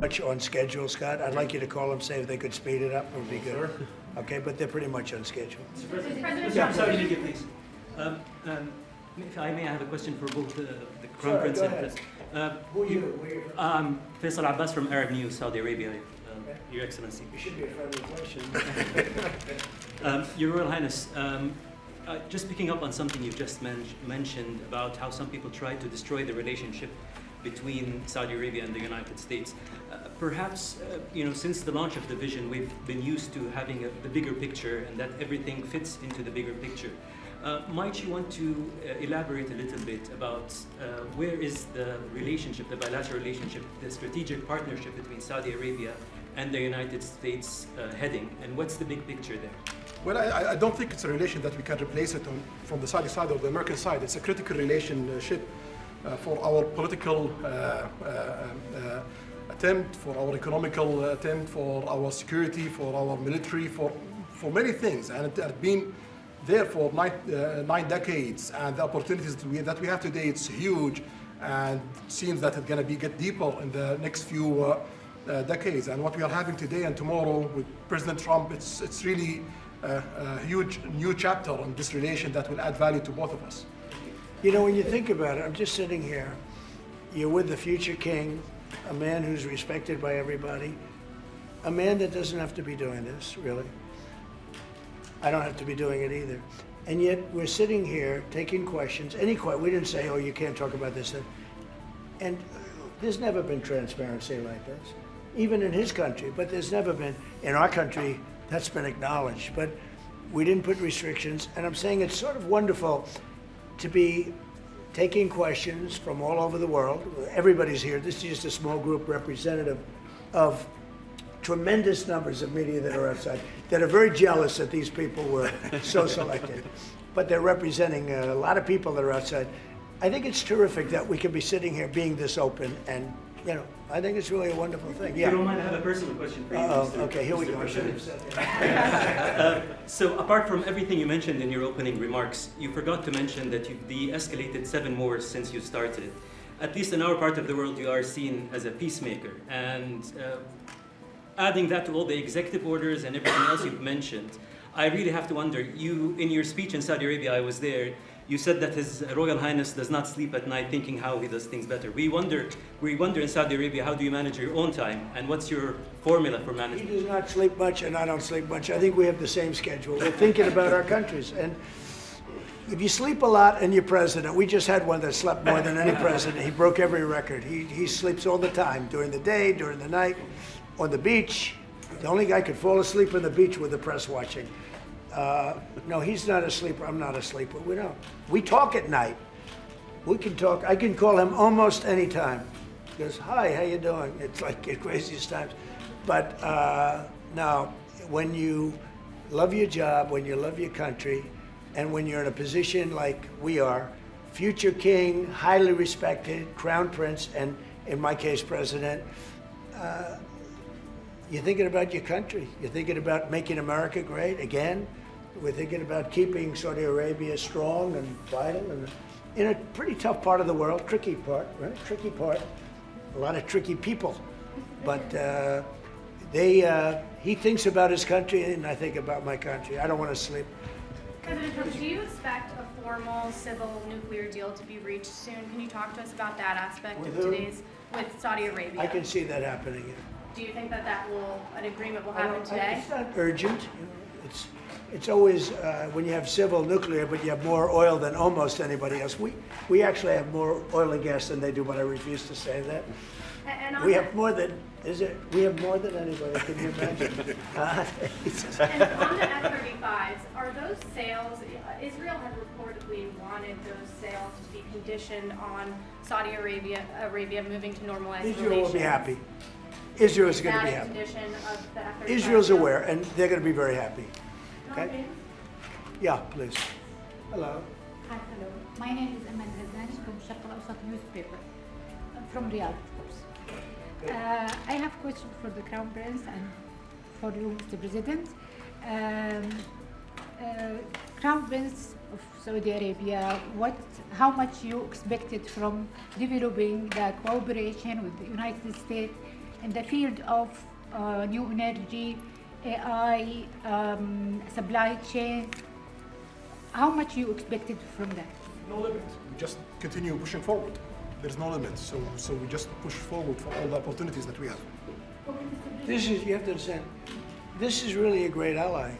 Much on schedule, Scott. I'd like you to call them, say if they could speed it up, it would be good. Sure. Okay, but they're pretty much on schedule. Mr. President, Yeah. Saudi Arabia, please. If I may, I have a question for both the Crown Sure, Prince go and ahead. Prince. Who are you? Where are you from? Faisal Abbas from Arab News, Saudi Arabia, Your Excellency. You should be a friendly question. Your Royal Highness, just picking up on something you've just mentioned about how some people try to destroy the relationship between Saudi Arabia and the United States. Perhaps, since the launch of the vision, we've been used to having the bigger picture and that everything fits into the bigger picture. Might you want to elaborate a little bit about where is the relationship, the bilateral relationship, the strategic partnership between Saudi Arabia and the United States heading, and what's the big picture there? Well, I don't think it's a relation that we can replace it from the Saudi side or the American side. It's a critical relationship for our political attempt, for our economical attempt, for our security, for our military, for many things. And it has been there for 9 decades. And the opportunities that we have today, it's huge. And it seems that it's going to get deeper in the next few decades. And what we are having today and tomorrow with President Trump, it's really a huge new chapter on this relation that will add value to both of us. You know, when you think about it, I'm just sitting here. You're with the future king, a man who's respected by everybody, a man that doesn't have to be doing this, really. I don't have to be doing it either. And yet we're sitting here taking questions, we didn't say, oh, you can't talk about this. And there's never been transparency like this, even in his country, but there's never been, in our country, that's been acknowledged. But we didn't put restrictions, and I'm saying it's sort of wonderful to be taking questions from all over the world. Everybody's here. This is just a small group representative of tremendous numbers of media that are outside, that are very jealous that these people were so selected. But they're representing a lot of people that are outside. I think it's terrific that we can be sitting here being this open, and I think it's really a wonderful thing. If you don't mind, I have a personal question for you. Okay, here we go. I should have said that. So apart from everything you mentioned in your opening remarks, you forgot to mention that you've de-escalated 7 wars since you started. At least in our part of the world, you are seen as a peacemaker. And adding that to all the executive orders and everything else you've mentioned, I really have to wonder, in your speech in Saudi Arabia, I was there, you said that His Royal Highness does not sleep at night thinking how he does things better. We wonder in Saudi Arabia, how do you manage your own time, and what's your formula for management? He does not sleep much, and I don't sleep much. I think we have the same schedule. We're thinking about our countries. And if you sleep a lot and you're president, we just had one that slept more than any president. He broke every record. He sleeps all the time, during the day, during the night, on the beach. The only guy could fall asleep on the beach with the press watching. No, he's not a sleeper. I'm not a sleeper. We don't. We talk at night. We can talk. I can call him almost any time. He goes, hi, how you doing? It's like the craziest times. But now, when you love your job, when you love your country, and when you're in a position like we are, future king, highly respected, crown prince, and in my case, president, you're thinking about your country. You're thinking about making America great again. We're thinking about keeping Saudi Arabia strong and vital, and in a pretty tough part of the world, tricky part, right? Tricky part, a lot of tricky people. But he thinks about his country, and I think about my country. I don't want to sleep. President Trump, do you expect a formal civil nuclear deal to be reached soon? Can you talk to us about that aspect With of who? with Saudi Arabia? I can see that happening. Yeah. Do you think that an agreement will happen today? It's not urgent. It's always when you have civil nuclear, but you have more oil than almost anybody else. We actually have more oil and gas than they do, but I refuse to say that. And We have more than anybody. Can you imagine? And on the F-35s, are those sales? Israel had reportedly wanted those sales to be conditioned on Saudi Arabia moving to normalized relations. Israel will be happy. Israel is going to be Is that a happy. condition of the F-35? Israel's aware, and they're going to be very happy. Okay? Okay. Yeah, please. Hello. Hi, hello. My name is Ahmed Razani from Sharq al-Awsat newspaper, from Riyadh, of course. I have a question for the Crown Prince and for you, Mr. President. Crown Prince of Saudi Arabia, how much you expected from developing the cooperation with the United States in the field of new energy, AI, supply chain. How much you expected from that? No limit. We just continue pushing forward. There's no limit. So we just push forward for all the opportunities that we have. This is, you have to understand, this is really a great ally.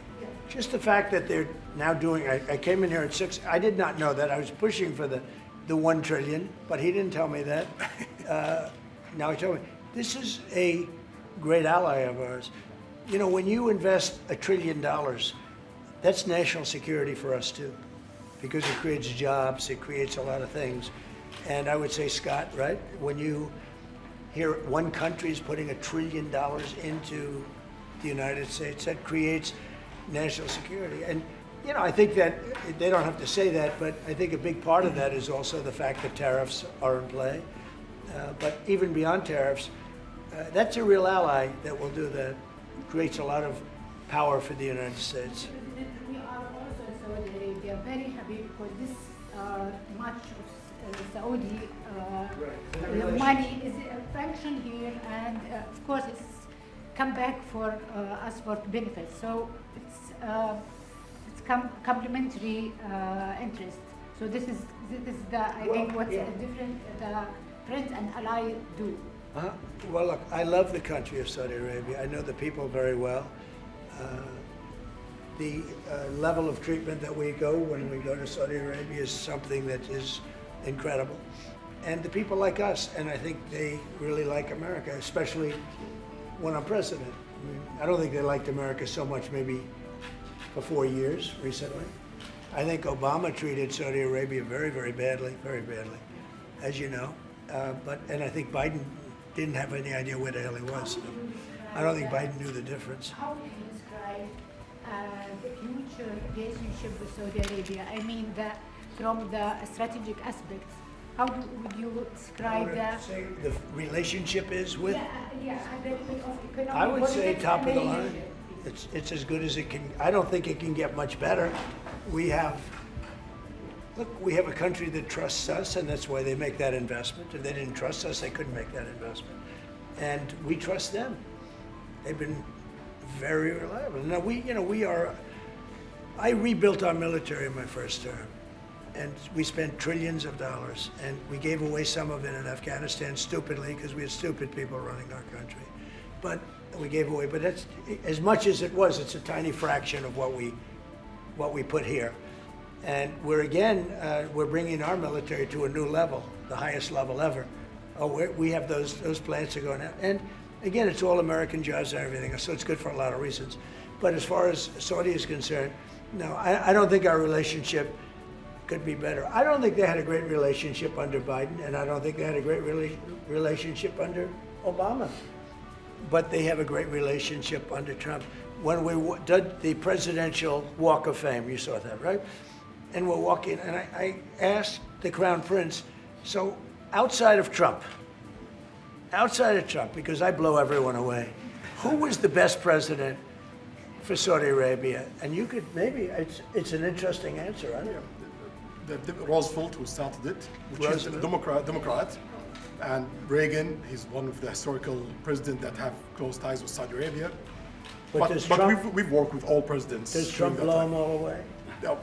Just the fact that they're now doing, I came in here at 6, I did not know that. I was pushing for the 1 trillion, but he didn't tell me that. Now he told me. This is a great ally of ours. You know, when you invest $1 trillion, that's national security for us too, because it creates jobs, it creates a lot of things. And I would say, Scott, right, when you hear one country is putting $1 trillion into the United States, that creates national security. And, you know, I think that they don't have to say that, but I think a big part of that is also the fact that tariffs are in play. But even beyond tariffs, that's a real ally that will do that. Creates a lot of power for the United States. We are also in Saudi Arabia very happy because this much of Saudi the money is a function here, and of course it's come back for us for benefits. So it's complementary interest. So this is the I think what's different the friends and ally do. Well, look, I love the country of Saudi Arabia. I know the people very well. The level of treatment that we go when we go to Saudi Arabia is something that is incredible. And the people like us, and I think they really like America, especially when I'm president. I mean, I don't think they liked America so much maybe for 4 years recently. I think Obama treated Saudi Arabia very, very badly, as you know. And I think Biden didn't have any idea where the hell he was. I don't think Biden knew the difference. How would you describe the future relationship with Saudi Arabia? I mean, from the strategic aspects, how would you describe that? Say the relationship is with? Yeah, the economic I would say politics top of the and line. relationship. It's as good as it can. I don't think it can get much better. We have a country that trusts us, and that's why they make that investment. If they didn't trust us, they couldn't make that investment. And we trust them. They've been very reliable. Now I rebuilt our military in my first term, and we spent trillions of dollars, and we gave away some of it in Afghanistan stupidly because we had stupid people running our country. But we gave away, but that's as much as it was. It's a tiny fraction of what we put here. And we're bringing our military to a new level, the highest level ever. We have those plants that are going out. And again, it's all American jobs and everything, so it's good for a lot of reasons. But as far as Saudi is concerned, no, I don't think our relationship could be better. I don't think they had a great relationship under Biden, and I don't think they had a great relationship under Obama. But they have a great relationship under Trump. When we did the presidential Walk of Fame, you saw that, right? And we're walking, and I asked the Crown Prince, so outside of Trump, because I blow everyone away, who was the best president for Saudi Arabia? And you could maybe, it's an interesting answer, I don't know. Roosevelt, who started it, which is a Democrat, and Reagan, he's one of the historical presidents that have close ties with Saudi Arabia. But we've worked with all presidents. Does Trump blow them all away? No,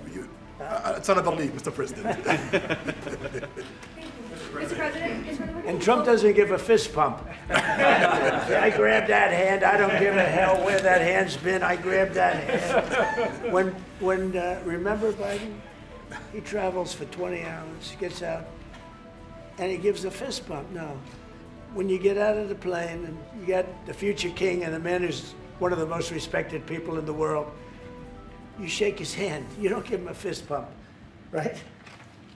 it's another league, Mr. President. Mr. President, And Trump doesn't give a fist pump. I grabbed that hand. I don't give a hell where that hand's been. I grabbed that hand. Remember Biden? He travels for 20 hours, gets out, and he gives a fist bump. No. When you get out of the plane and you got the future king and the man who's one of the most respected people in the world, you shake his hand. You don't give him a fist bump, right?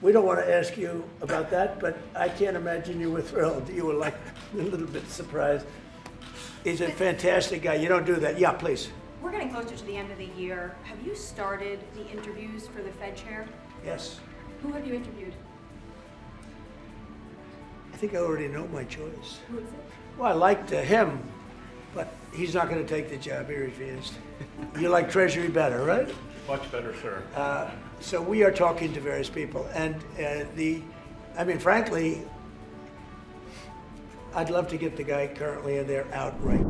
We don't want to ask you about that, but I can't imagine you were thrilled. You were like a little bit surprised. He's a fantastic guy. You don't do that. Yeah, please. We're getting closer to the end of the year. Have you started the interviews for the Fed chair? Yes. Who have you interviewed? I think I already know my choice. Who is it? Well, I liked him, but he's not going to take the job. He refused. You like Treasury better, right? Much better, sir. So we are talking to various people, and frankly, I'd love to get the guy currently in there outright.